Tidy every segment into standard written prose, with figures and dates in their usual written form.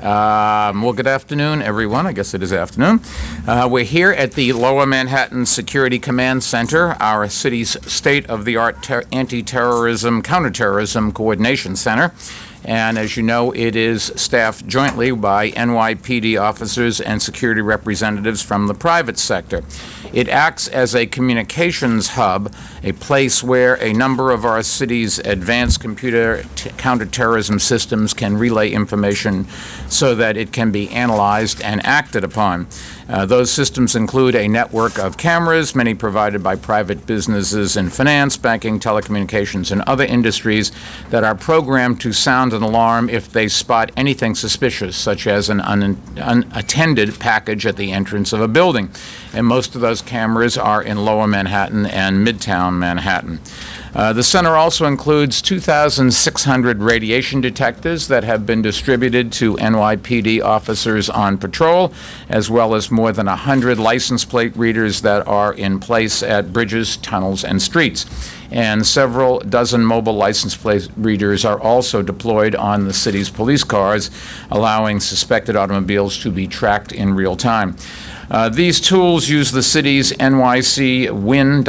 Well, good afternoon, everyone. I guess it is afternoon. We're here at the Lower Manhattan Security Command Center, our city's state-of-the-art anti-terrorism, counterterrorism coordination center. And as you know, it is staffed jointly by NYPD officers and security representatives from the private sector. It acts as a communications hub, a place where a number of our city's advanced computer counterterrorism systems can relay information so that it can be analyzed and acted upon. Those systems include a network of cameras, many provided by private businesses in finance, banking, telecommunications, and other industries that are programmed to sound an alarm if they spot anything suspicious, such as an unattended package at the entrance of a building. And most of those cameras are in Lower Manhattan and Midtown Manhattan. The center also includes 2,600 radiation detectors that have been distributed to NYPD officers on patrol, as well as more than 100 license plate readers that are in place at bridges, tunnels, and streets. And several dozen mobile license plate readers are also deployed on the city's police cars, allowing suspected automobiles to be tracked in real time. These tools use the city's NYC WIN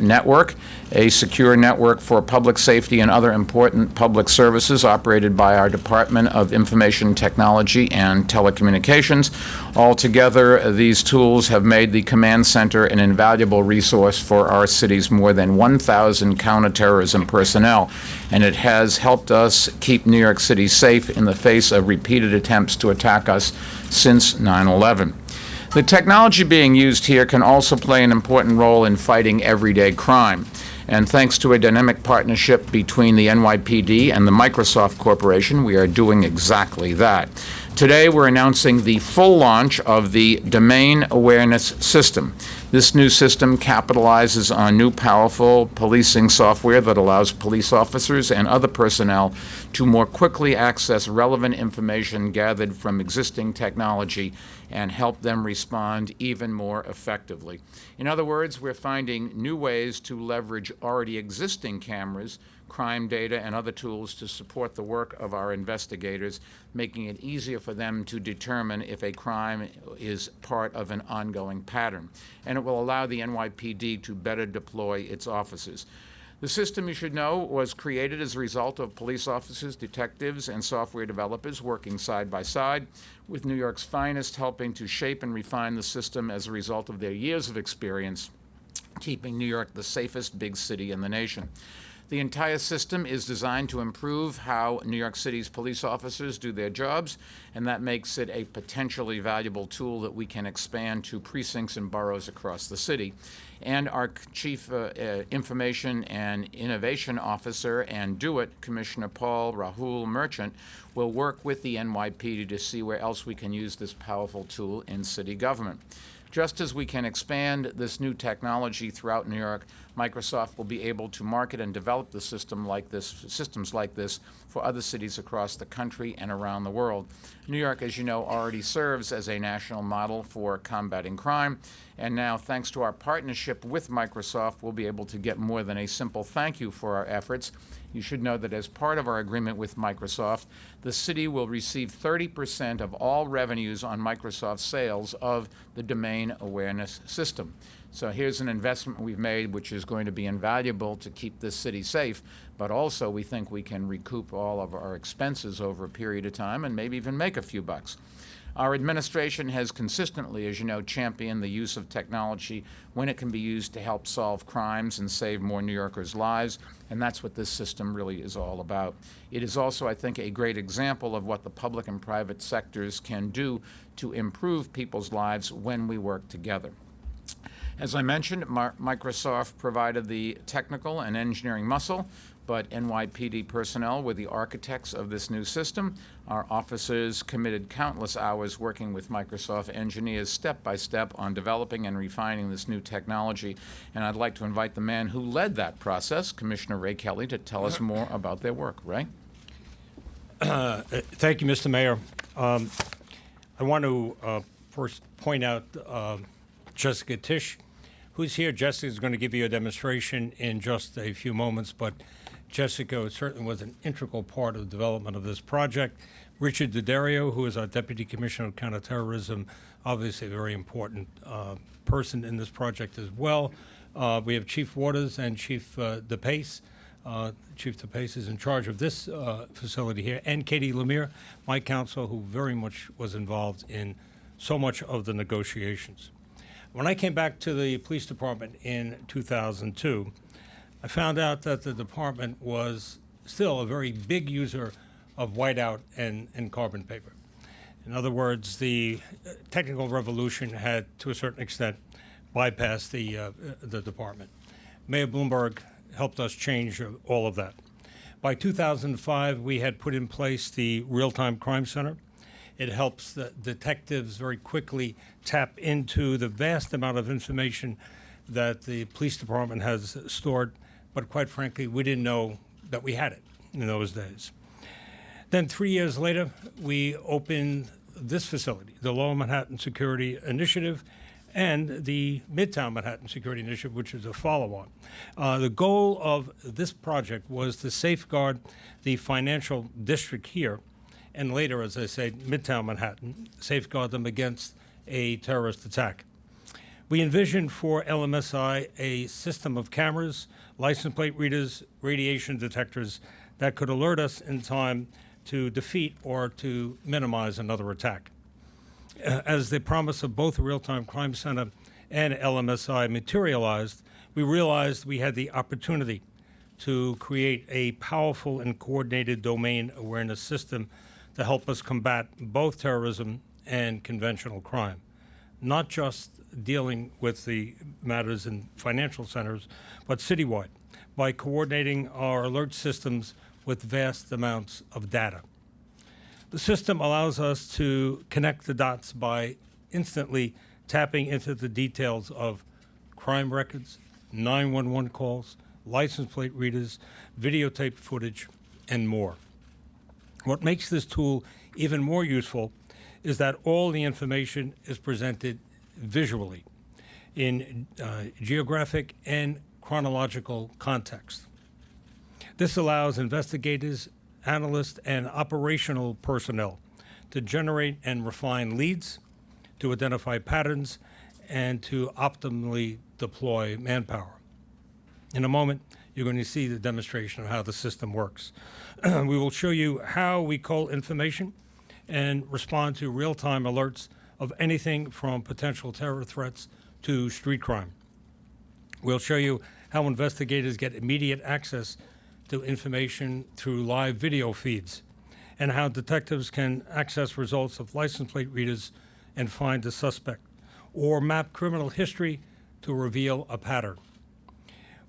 network, a secure network for public safety and other important public services operated by our Department of Information Technology and Telecommunications. Altogether, these tools have made the command center an invaluable resource for our city's more than 1,000 counterterrorism personnel, and it has helped us keep New York City safe in the face of repeated attempts to attack us since 9/11. The technology being used here can also play an important role in fighting everyday crime. And thanks to a dynamic partnership between the NYPD and the Microsoft Corporation, we are doing exactly that. Today, we're announcing the full launch of the Domain Awareness System. This new system capitalizes on new powerful policing software that allows police officers and other personnel to more quickly access relevant information gathered from existing technology and help them respond even more effectively. In other words, we're finding new ways to leverage already existing cameras, crime data, and other tools to support the work of our investigators, making it easier for them to determine if a crime is part of an ongoing pattern. And it will allow the NYPD to better deploy its officers. The system, you should know, was created as a result of police officers, detectives, and software developers working side by side, with New York's finest helping to shape and refine the system as a result of their years of experience, keeping New York the safest big city in the nation. The entire system is designed to improve how New York City's police officers do their jobs, and that makes it a potentially valuable tool that we can expand to precincts and boroughs across the city. And our Chief Information and Innovation Officer and DO-IT, Commissioner Paul Rahul Merchant, will work with the NYPD to see where else we can use this powerful tool in city government. Just as we can expand this new technology throughout New York, Microsoft will be able to market and develop the systems like this for other cities across the country and around the world. New York, as you know, already serves as a national model for combating crime, and now, thanks to our partnership with Microsoft, we'll be able to get more than a simple thank you for our efforts. You should know that as part of our agreement with Microsoft, the city will receive 30% of all revenues on Microsoft sales of the Domain Awareness System. So here's an investment we've made which is going to be invaluable to keep this city safe, but also we think we can recoup all of our expenses over a period of time and maybe even make a few bucks. Our administration has consistently, as you know, championed the use of technology when it can be used to help solve crimes and save more New Yorkers' lives, and that's what this system really is all about. It is also, I think, a great example of what the public and private sectors can do to improve people's lives when we work together. As I mentioned, Microsoft provided the technical and engineering muscle, but NYPD personnel were the architects of this new system. Our officers committed countless hours working with Microsoft engineers step by step on developing and refining this new technology. And I'd like to invite the man who led that process, Commissioner Ray Kelly, to tell us more about their work. Ray? Thank you, Mr. Mayor. I want to first point out Jessica Tisch, who's here. Jessica is going to give you a demonstration in just a few moments, but Jessica certainly was an integral part of the development of this project. Richard D'Addario, who is our Deputy Commissioner of Counterterrorism, obviously a very important person in this project as well. We have Chief Waters and Chief DePace. Chief DePace is in charge of this facility here, and Katie Lemire, my counsel, who very much was involved in so much of the negotiations. When I came back to the police department in 2002, I found out that the department was still a very big user of whiteout and carbon paper. In other words, the technical revolution had, to a certain extent, bypassed the department. Mayor Bloomberg helped us change all of that. By 2005, we had put in place the Real-Time Crime Center. It helps the detectives very quickly tap into the vast amount of information that the police department has stored, but quite frankly, we didn't know that we had it in those days. Then 3 years later, we opened this facility, the Lower Manhattan Security Initiative, and the Midtown Manhattan Security Initiative, which is a follow-on. The goal of this project was to safeguard the financial district here, and later, as I say, Midtown Manhattan, safeguard them against a terrorist attack. We envisioned for LMSI a system of cameras, license plate readers, radiation detectors that could alert us in time to defeat or to minimize another attack. As the promise of both the Real-Time Crime Center and LMSI materialized, we realized we had the opportunity to create a powerful and coordinated domain awareness system to help us combat both terrorism and conventional crime, not just dealing with the matters in financial centers, but citywide, by coordinating our alert systems with vast amounts of data. The system allows us to connect the dots by instantly tapping into the details of crime records, 911 calls, license plate readers, videotape footage, and more. What makes this tool even more useful is that all the information is presented visually in geographic and chronological context. This allows investigators, analysts, and operational personnel to generate and refine leads, to identify patterns, and to optimally deploy manpower. In a moment, you're going to see the demonstration of how the system works. We will show you how we cull information and respond to real-time alerts of anything from potential terror threats to street crime. We'll show you how investigators get immediate access to information through live video feeds, and how detectives can access results of license plate readers and find a suspect, or map criminal history to reveal a pattern.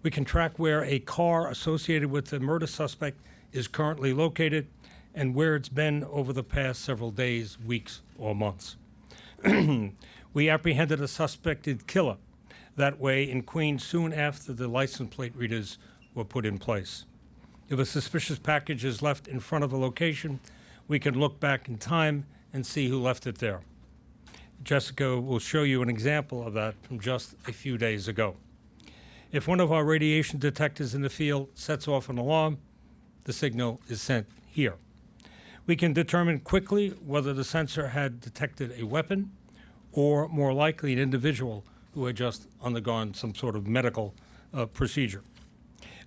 We can track where a car associated with the murder suspect is currently located and where it's been over the past several days, weeks, or months. We apprehended a suspected killer that way in Queens soon after the license plate readers were put in place. If a suspicious package is left in front of a location, we can look back in time and see who left it there. Jessica will show you an example of that from just a few days ago. If one of our radiation detectors in the field sets off an alarm, the signal is sent here. We can determine quickly whether the sensor had detected a weapon or, more likely, an individual who had just undergone some sort of medical procedure.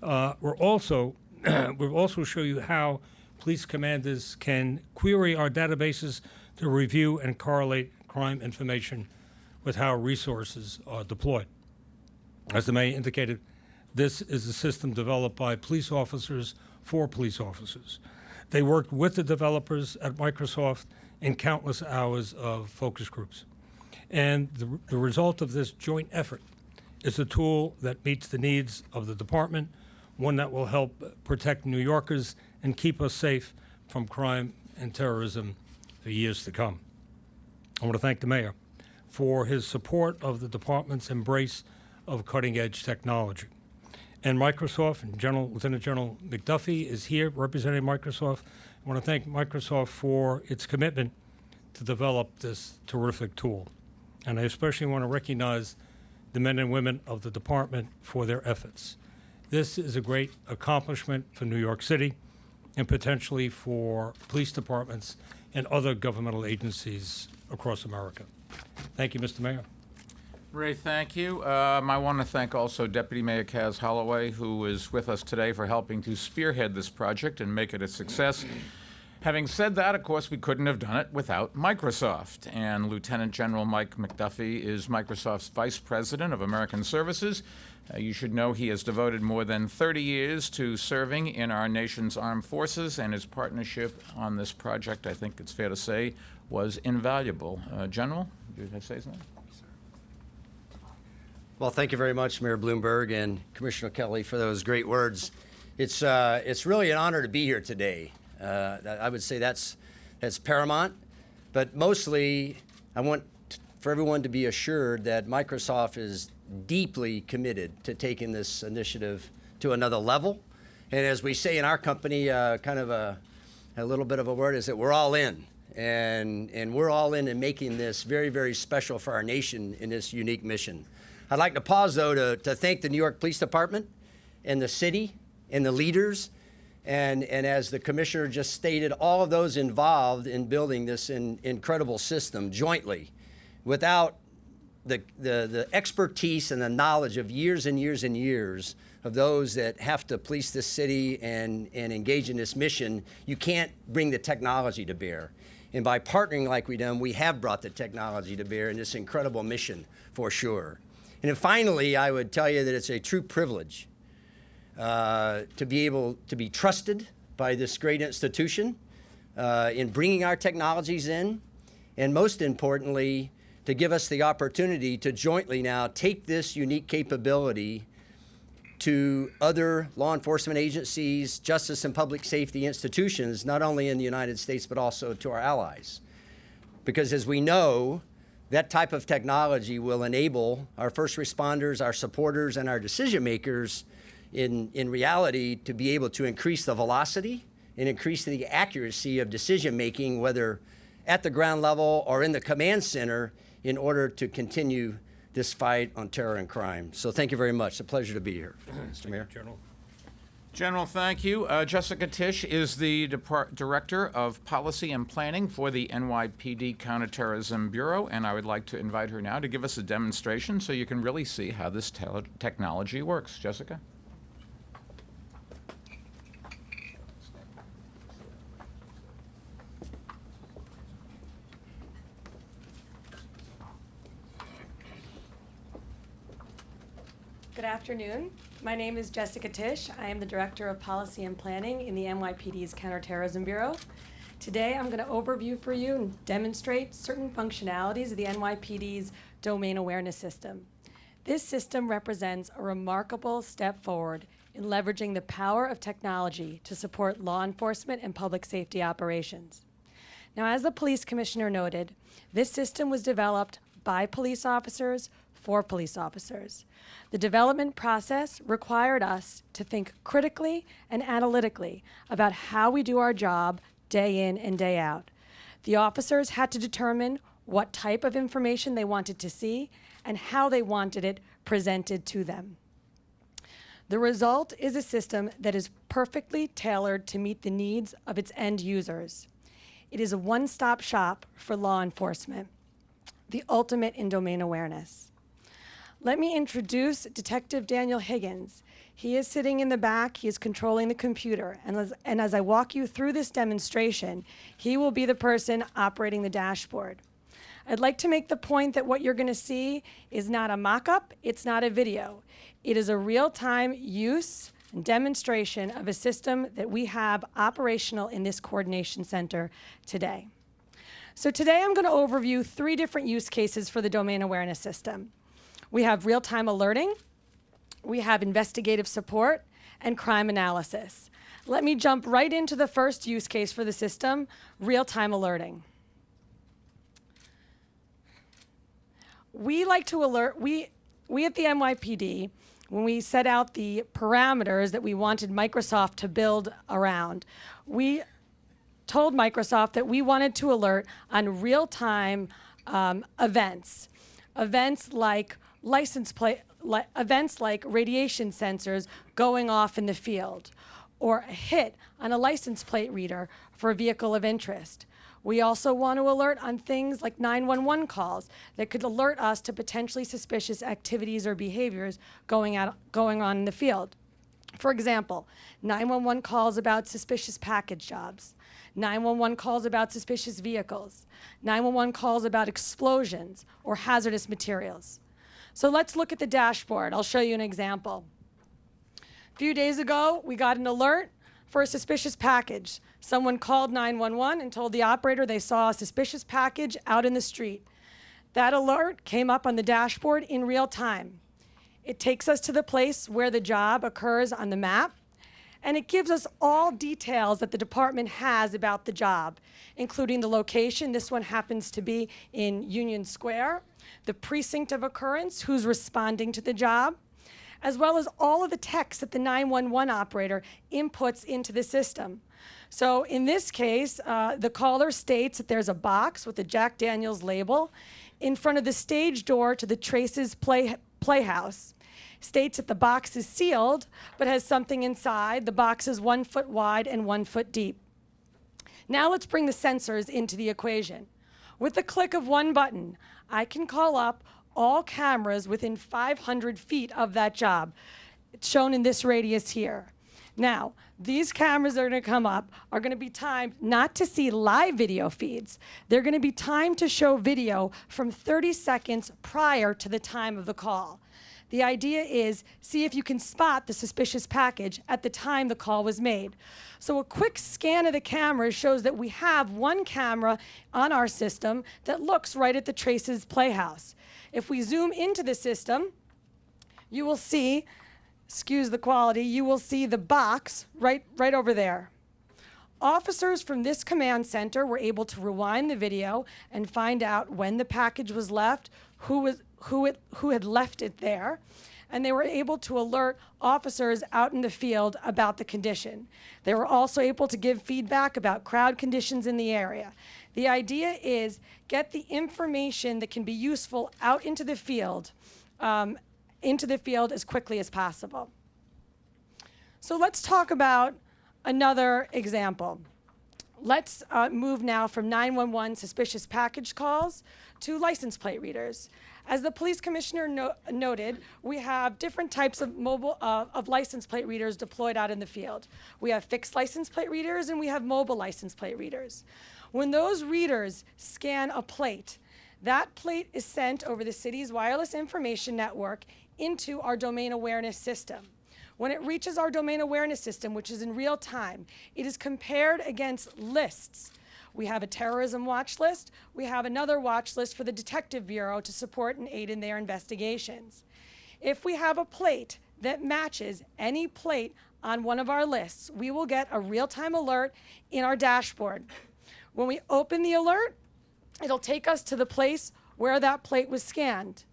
We'll also show you how police commanders can query our databases to review and correlate crime information with how resources are deployed. As the mayor indicated, this is a system developed by police officers for police officers. They worked with the developers at Microsoft in countless hours of focus groups. And the result of this joint effort is a tool that meets the needs of the department, one that will help protect New Yorkers and keep us safe from crime and terrorism for years to come. I want to thank the mayor for his support of the department's embrace of cutting-edge technology. And Microsoft, and Lieutenant General McDuffie is here representing Microsoft. I want to thank Microsoft for its commitment to develop this terrific tool. And I especially want to recognize the men and women of the department for their efforts. This is a great accomplishment for New York City, and potentially for police departments and other governmental agencies across America. Thank you, Mr. Mayor. Ray, thank you. I want to thank also Deputy Mayor Kaz Holloway, who is with us today, for helping to spearhead this project and make it a success. Having said that, of course, we couldn't have done it without Microsoft. And Lieutenant General Mike McDuffie is Microsoft's Vice President of American Services. You should know he has devoted more than 30 years to serving in our nation's armed forces, and his partnership on this project, I think it's fair to say, was invaluable. General, did I say something? Well, thank you very much, Mayor Bloomberg and Commissioner Kelly, for those great words. It's really an honor to be here today. I would say that's paramount, but mostly I want for everyone to be assured that Microsoft is deeply committed to taking this initiative to another level. And as we say in our company, kind of a little bit of a word is that we're all in. And we're all in making this very, very special for our nation in this unique mission. I'd like to pause, though, to thank the New York Police Department and the city and the leaders, and as the commissioner just stated, all of those involved in building this incredible system jointly. Without the expertise and the knowledge of years and years and years of those that have to police this city and engage in this mission, you can't bring the technology to bear. And by partnering like we've done, we have brought the technology to bear in this incredible mission for sure. And then finally, I would tell you that it's a true privilege to be able to be trusted by this great institution in bringing our technologies in, and most importantly, to give us the opportunity to jointly now take this unique capability to other law enforcement agencies, justice and public safety institutions, not only in the United States, but also to our allies. Because as we know, that type of technology will enable our first responders, our supporters, and our decision makers in reality to be able to increase the velocity and increase the accuracy of decision making, whether at the ground level or in the command center, in order to continue this fight on terror and crime. So thank you very much. It's a pleasure to be here, Mr. Mayor. General. General, thank you. Jessica Tisch is the Director of Policy and Planning for the NYPD Counterterrorism Bureau, and I would like to invite her now to give us a demonstration so you can really see how this technology works. Jessica? Good afternoon. My name is Jessica Tisch. I am the Director of Policy and Planning in the NYPD's Counterterrorism Bureau. Today, I'm going to overview for you and demonstrate certain functionalities of the NYPD's domain awareness system. This system represents a remarkable step forward in leveraging the power of technology to support law enforcement and public safety operations. Now, as the police commissioner noted, this system was developed by police officers for police officers. The development process required us to think critically and analytically about how we do our job day in and day out. The officers had to determine what type of information they wanted to see and how they wanted it presented to them. The result is a system that is perfectly tailored to meet the needs of its end users. It is a one-stop shop for law enforcement, the ultimate in domain awareness. Let me introduce Detective Daniel Higgins. He is sitting in the back, he is controlling the computer, and as I walk you through this demonstration, he will be the person operating the dashboard. I'd like to make the point that what you're going to see is not a mock-up, it's not a video. It is a real-time use and demonstration of a system that we have operational in this coordination center today. So today I'm going to overview 3 different use cases for the domain awareness system. We have real-time alerting, we have investigative support, and crime analysis. Let me jump right into the first use case for the system, real-time alerting. We like to alert, we at the NYPD, when we set out the parameters that we wanted Microsoft to build around, we told Microsoft that we wanted to alert on real-time events like events like radiation sensors going off in the field, or a hit on a license plate reader for a vehicle of interest. We also want to alert on things like 911 calls that could alert us to potentially suspicious activities or behaviors going on in the field. For example, 911 calls about suspicious package jobs, 911 calls about suspicious vehicles, 911 calls about explosions or hazardous materials. So let's look at the dashboard. I'll show you an example. A few days ago, we got an alert for a suspicious package. Someone called 911 and told the operator they saw a suspicious package out in the street. That alert came up on the dashboard in real time. It takes us to the place where the job occurs on the map, and it gives us all details that the department has about the job, including the location. This one happens to be in Union Square, the precinct of occurrence, who's responding to the job, as well as all of the text that the 911 operator inputs into the system. So in this case, the caller states that there's a box with a Jack Daniels label in front of the stage door to the Trace's Playhouse. States that the box is sealed, but has something inside. The box is 1 foot wide and 1 foot deep. Now let's bring the sensors into the equation. With the click of one button, I can call up all cameras within 500 feet of that job. It's shown in this radius here. Now, these cameras that are going to come up are going to be timed not to see live video feeds. They're going to be timed to show video from 30 seconds prior to the time of the call. The idea is see if you can spot the suspicious package at the time the call was made. So a quick scan of the camera shows that we have one camera on our system that looks right at the Trace's Playhouse. If we zoom into the system, you will see, excuse the quality, you will see the box right over there. Officers from this command center were able to rewind the video and find out when the package was left, who had left it there, and they were able to alert officers out in the field about the condition. They were also able to give feedback about crowd conditions in the area. The idea is get the information that can be useful out into the field as quickly as possible. So let's talk about another example. Let's move now from 911 suspicious package calls to license plate readers. As the police commissioner noted, we have different types of license plate readers deployed out in the field. We have fixed license plate readers and we have mobile license plate readers. When those readers scan a plate, that plate is sent over the city's wireless information network into our domain awareness system. When it reaches our domain awareness system, which is in real time, it is compared against lists. We have a terrorism watch list. We have another watch list for the Detective Bureau to support and aid in their investigations. If we have a plate that matches any plate on one of our lists, we will get a real-time alert in our dashboard. When we open the alert, it'll take us to the place where that plate was scanned.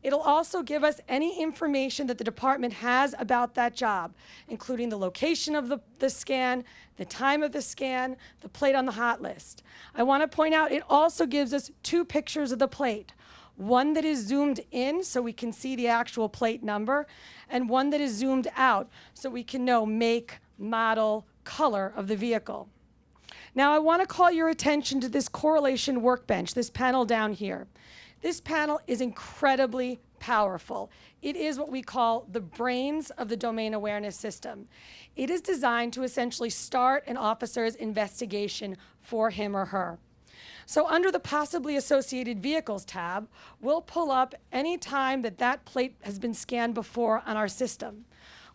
It'll also give us any information that the department has about that job, including the location of the scan, the time of the scan, the plate on the hot list. I want to point out it also gives us two pictures of the plate. One that is zoomed in so we can see the actual plate number, and one that is zoomed out so we can know make, model, color of the vehicle. Now I want to call your attention to this correlation workbench, this panel down here. This panel is incredibly powerful. It is what we call the brains of the domain awareness system. It is designed to essentially start an officer's investigation for him or her. So under the possibly associated vehicles tab, we'll pull up any time that plate has been scanned before on our system.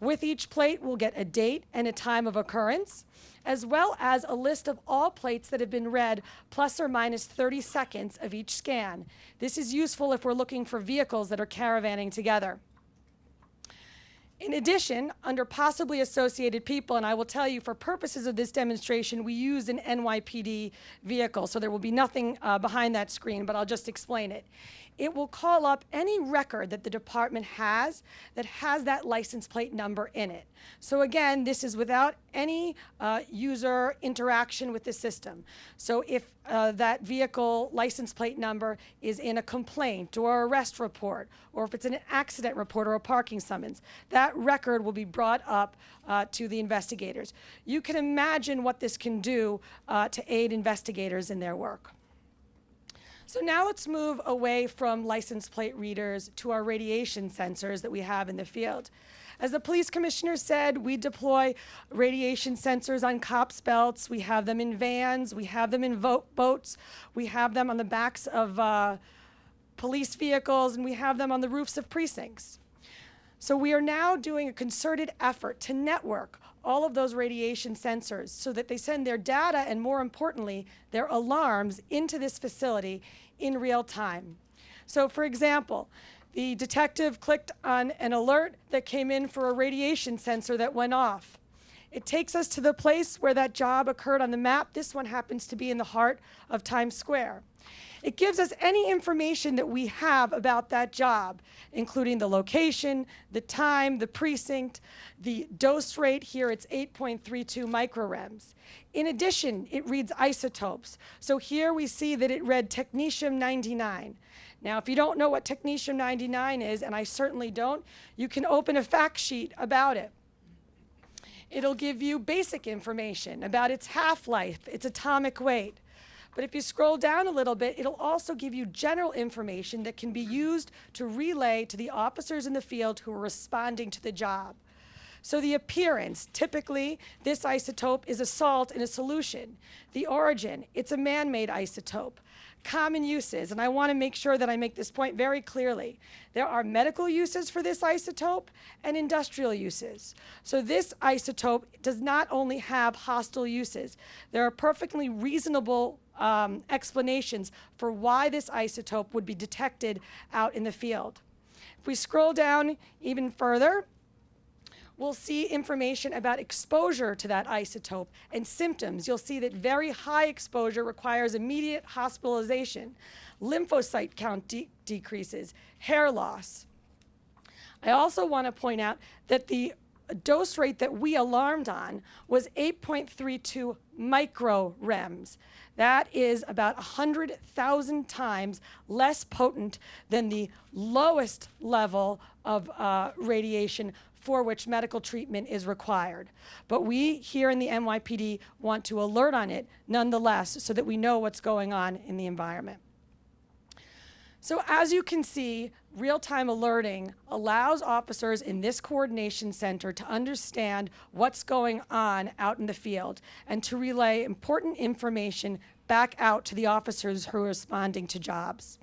With each plate, we'll get a date and a time of occurrence, as well as a list of all plates that have been read plus or minus 30 seconds of each scan. This is useful if we're looking for vehicles that are caravanning together. In addition, under possibly associated people, and I will tell you for purposes of this demonstration, we used an NYPD vehicle, so there will be nothing behind that screen, but I'll just explain it. it will call up any record that the department has that license plate number in it. So again, this is without any user interaction with the system. So if that vehicle license plate number is in a complaint or arrest report, or if it's an accident report or a parking summons, that record will be brought up to the investigators. You can imagine what this can do to aid investigators in their work. So now let's move away from license plate readers to our radiation sensors that we have in the field. As the police commissioner said, we deploy radiation sensors on cops' belts. We have them in vans. We have them in boats. We have them on the backs of police vehicles, and we have them on the roofs of precincts. So we are now doing a concerted effort to network all of those radiation sensors so that they send their data and, more importantly, their alarms into this facility in real time. So, for example, the detective clicked on an alert that came in for a radiation sensor that went off. It takes us to the place where that job occurred on the map. This one happens to be in the heart of Times Square. It gives us any information that we have about that job, including the location, the time, the precinct, the dose rate. Here it's 8.32 microrems. In addition, it reads isotopes. So here we see that it read technetium-99. Now, if you don't know what technetium-99 is, and I certainly don't, you can open a fact sheet about it. It'll give you basic information about its half-life, its atomic weight. But if you scroll down a little bit, it'll also give you general information that can be used to relay to the officers in the field who are responding to the job. So the appearance, typically this isotope is a salt in a solution. The origin, it's a man-made isotope. Common uses, and I want to make sure that I make this point very clearly. There are medical uses for this isotope and industrial uses. So this isotope does not only have hostile uses. There are perfectly reasonable explanations for why this isotope would be detected out in the field. If we scroll down even further, we'll see information about exposure to that isotope and symptoms. You'll see that very high exposure requires immediate hospitalization. Lymphocyte count decreases, hair loss. I also want to point out that the dose rate that we alarmed on was 8.32 microrems. That is about 100,000 times less potent than the lowest level of radiation for which medical treatment is required. But we here in the NYPD want to alert on it nonetheless so that we know what's going on in the environment. So as you can see, real-time alerting allows officers in this coordination center to understand what's going on out in the field and to relay important information back out to the officers who are responding to jobs.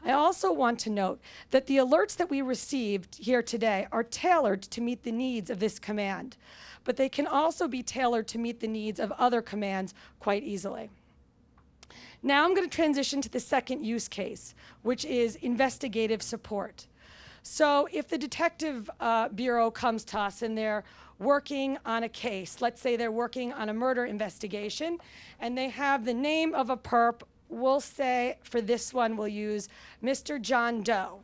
I also want to note that the alerts that we received here today are tailored to meet the needs of this command, but they can also be tailored to meet the needs of other commands quite easily. Now I'm going to transition to the second use case, which is investigative support. So if the detective bureau comes to us and they're working on a case, let's say they're working on a murder investigation, and they have the name of a perp, we'll say for this one we'll use Mr. John Doe.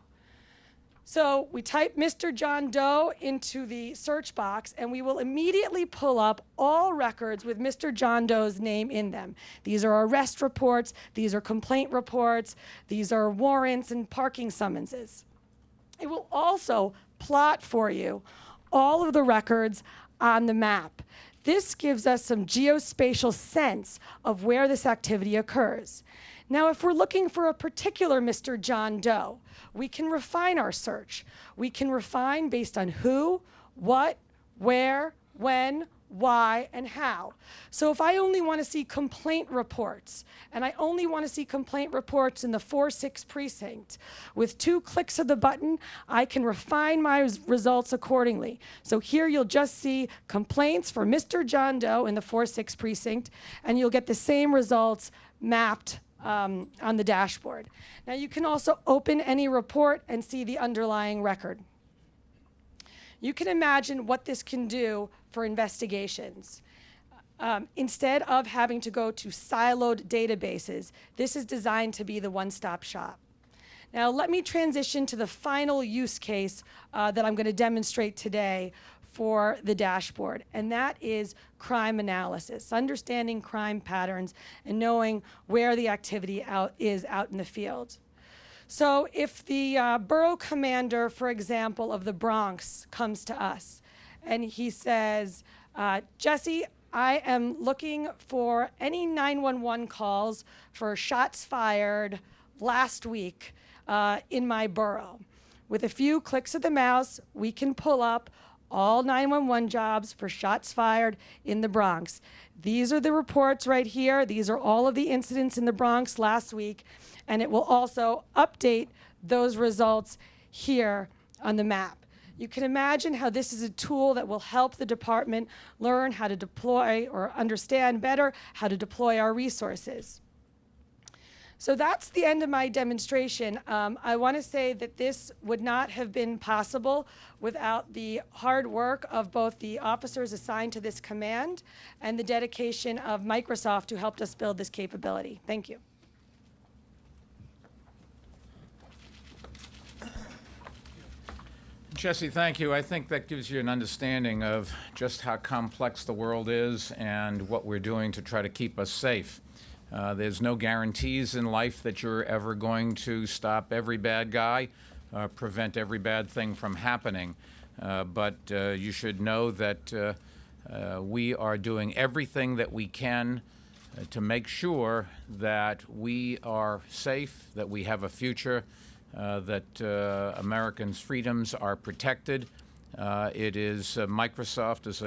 So we type Mr. John Doe into the search box, and we will immediately pull up all records with Mr. John Doe's name in them. These are arrest reports, these are complaint reports, these are warrants and parking summonses. It will also plot for you all of the records on the map. This gives us some geospatial sense of where this activity occurs. Now, if we're looking for a particular Mr. John Doe, we can refine our search. We can refine based on who, what, where, when, why, and how. So if I only want to see complaint reports, and I only want to see complaint reports in the 4-6 precinct, with 2 clicks of the button, I can refine my results accordingly. So here you'll just see complaints for Mr. John Doe in the 4-6 precinct, and you'll get the same results mapped on the dashboard. Now you can also open any report and see the underlying record. You can imagine what this can do for investigations. Instead of having to go to siloed databases, this is designed to be the one-stop shop. Now, let me transition to the final use case that I'm going to demonstrate today for the dashboard, and that is crime analysis, understanding crime patterns and knowing where the activity is out in the field. So if the borough commander, for example, of the Bronx comes to us and he says, Jesse, I am looking for any 911 calls for shots fired last week in my borough. With a few clicks of the mouse, we can pull up all 911 jobs for shots fired in the Bronx. These are the reports right here. These are all of the incidents in the Bronx last week, and it will also update those results here on the map. You can imagine how this is a tool that will help the department learn how to deploy or understand better how to deploy our resources. So that's the end of my demonstration. I want to say that this would not have been possible without the hard work of both the officers assigned to this command and the dedication of Microsoft who helped us build this capability. Thank you. Jesse, thank you. I think that gives you an understanding of just how complex the world is and what we're doing to try to keep us safe. There's no guarantees in life that you're ever going to stop every bad guy, prevent every bad thing from happening. But you should know that we are doing everything that we can to make sure that we are safe, that we have a future, that Americans' freedoms are protected. It is Microsoft is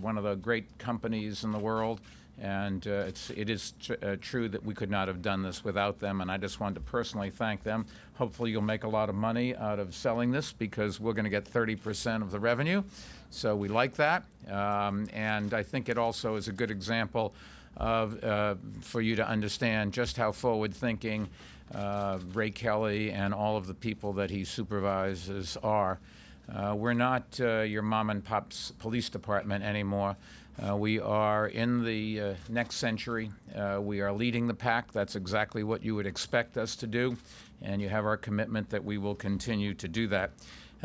one of the great companies in the world. And it is true that we could not have done this without them, and I just wanted to personally thank them. Hopefully you'll make a lot of money out of selling this because we're going to get 30% of the revenue, so we like that. And I think it also is a good example of for you to understand just how forward-thinking Ray Kelly and all of the people that he supervises are. We're not your mom and pop's police department anymore. We are in the next century. We are leading the pack. That's exactly what you would expect us to do, and you have our commitment that we will continue to do that.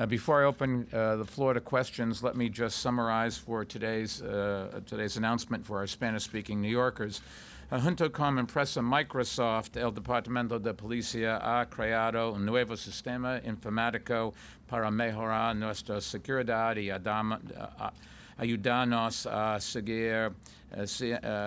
Before I open the floor to questions, let me just summarize for today's announcement for our Spanish-speaking New Yorkers. Junto con empresa Microsoft, el Departamento de Policía ha creado un nuevo sistema informático para mejorar nuestra seguridad y ayudarnos a seguir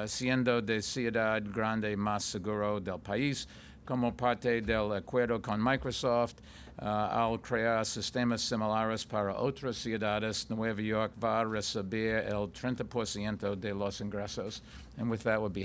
siendo de ciudad grande más seguro del país. Como parte del acuerdo con Microsoft, al crear sistemas similares para otras ciudades, Nueva York va a recibir el 30% de los ingresos. And with that, we'll be